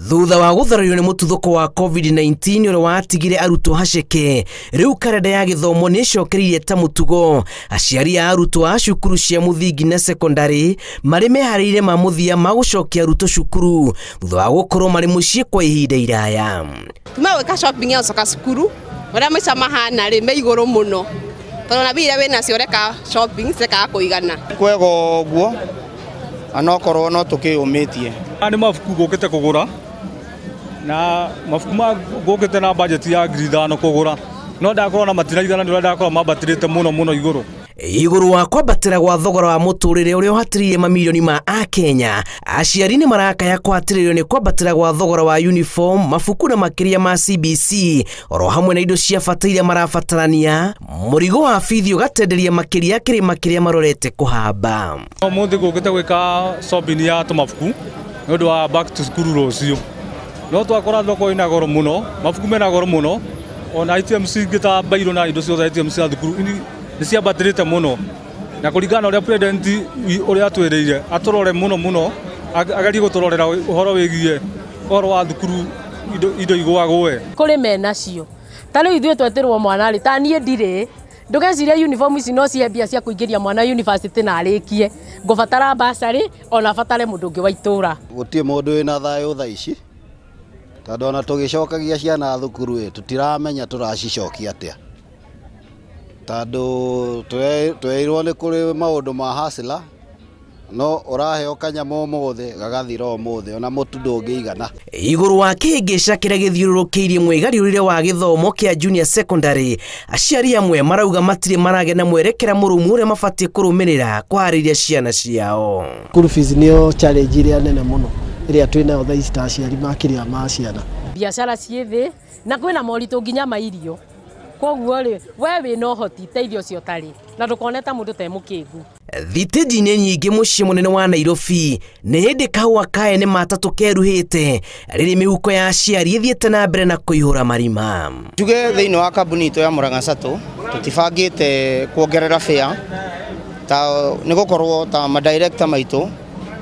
Thutha wa gũtharario nĩ mũtuthũko wa COVID-19 ũrĩa watigire arutwo haceke, rĩu karenda ya gĩthomo nĩ ĩcokereirie ta mũtugo. Aciari a arutwo a cukuru cia mũthingi na secondary marĩ meharĩire ma mũthia ma gũcokia arutwo cukuru thutha wa gũkorwo marĩ mũciĩ kwa ihinda iraya. Tumeweka shopping ya soka cukuru, wala maisha mahana rĩ me igũrũ mũno. Tondũ na bira wĩna cioreka shopping seka kũigana. Kwego guo anokorwo no tũkĩũmĩtie. Nĩ mabuku gũkĩte kũgũra na mabuku gũkĩte na budget ya 5,000 kũgũra. No ndakorwo na matiraigana nĩ ndakorwo mabatirĩte mũno igũrũ. Igũrũ wa kwambatĩra gwa thogora wa mũtũrĩre ũrĩa ũhatĩrĩirie mamirioni ma Akenya, aciari nĩ marakaya kwatĩrĩrio nĩ kwambatĩra gwa thogora wa uniform, mabuku na makĩria ma CBC, oro hamwe na indo cia bata iria marabatarania. Mũrigo wa bithi ũgatenderia makĩria kĩrĩa marorete kũhamba. Mũthĩ gũkĩte gwĩka shopping ya tũmabuku nĩ ũndũ wa back to school rũciũ. No twakora thoko ina goro mũno, mabuku mena goro mũno, ona items ingĩta bairo na indo ciothe items cia thukuru nĩ ciambatĩrĩte mũno. Na kũringana ũrĩa president ũrĩa atwĩrĩire atũrore mũno agerie gũtũrorera ũhoro wĩgiĩ ũhoro wa thukuru indo igũagũe. Kũrĩ menacio. Ta rĩu ithuĩ tweterwo mwana rĩ ta niĩ ndirĩ. Ndũgeciria uniform ici no cie mbia cia kũingĩria mwana university na arĩkie. Ngũbatara basarĩ ona batare mũndũ ũngĩ wa itũra. Gũtirĩ mũndũ wĩna thayũ thaa ici. Tondũ ona tũgĩcokagia ciana thukuru tũtiramenya tũracicokia atĩa. Tondũ tweirwo nĩ kũrĩ maũndũ ma hasla no ũraheo kanyamũ ũmũthĩ gagathira ũmũthĩ ona mũtu ndũngĩigana. Igũrũ wa kĩhĩngĩca kĩrĩa gĩthiũrũrũkĩirie mwĩgariũrĩre wa gĩthomo kĩa junior secondary, aciari amwe marauga matirĩ maragena mwerekera mũrũmu ũrĩa mabatiĩ kũrũmĩrĩra kũharĩria ciana ciao. School fees nĩyo challenge ĩrĩa nene mũno ĩrĩa twĩnayo thaa ici ta aciari makĩria ma ciana. Biacara ciĩ thĩ na kwĩna moritũ nginya ma irio. Koguo rĩ we wĩna ũhoti teithio cio tarĩ na ndũkoneta mũndũ te mũkĩngu. Thitĩnji nĩ nyingĩ mũciĩ mũnene wa Nairobi, nĩ hĩndĩ kahũa kae nĩ matatũ keruhĩte rĩrĩ mĩhuko ya aciari ĩthiĩte na mbere na kũihũra marima. Tuge thĩinĩ wa kambuni itũ ya Murang'a Sacco tũtibangĩte kuongerera fare ta nĩ gũkorwo ta madirector maitũ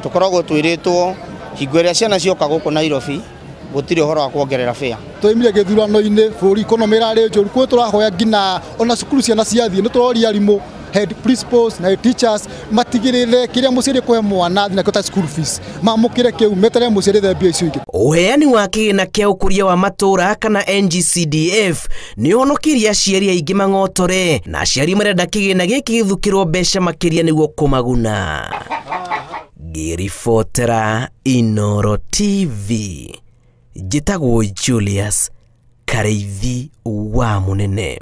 tũkoragwo twĩrĩtwo hingo ĩrĩa ciana cioka gũkũ Nairobi gũtirĩ ũhoro wa kuongerera fare. Tũimire gĩthurano-inĩ bũrũri ikonomi ĩrarĩ njũru kuo tũrahoya nginya ona cukuru ciana ciathiĩ nĩ tũroria arimũ head principals na teachers matigĩrĩre kĩrĩa mũciari kũhe mwana na kũta school fees mamũkĩre kĩu metere mũciari thambia icio ingĩ. Ũheani wa kĩgĩna kĩa ũkũria wa matũra kana NGCDF nĩ ũhonokirie aciari aingĩ mang'otore, na aciari marenda kĩgĩna gĩkĩ gĩthukĩrwo mbeca makĩria nĩguo kũmaguna. Ngĩribotera Inooro TV, njĩtagwo Julius Kareithi wa Mũnene.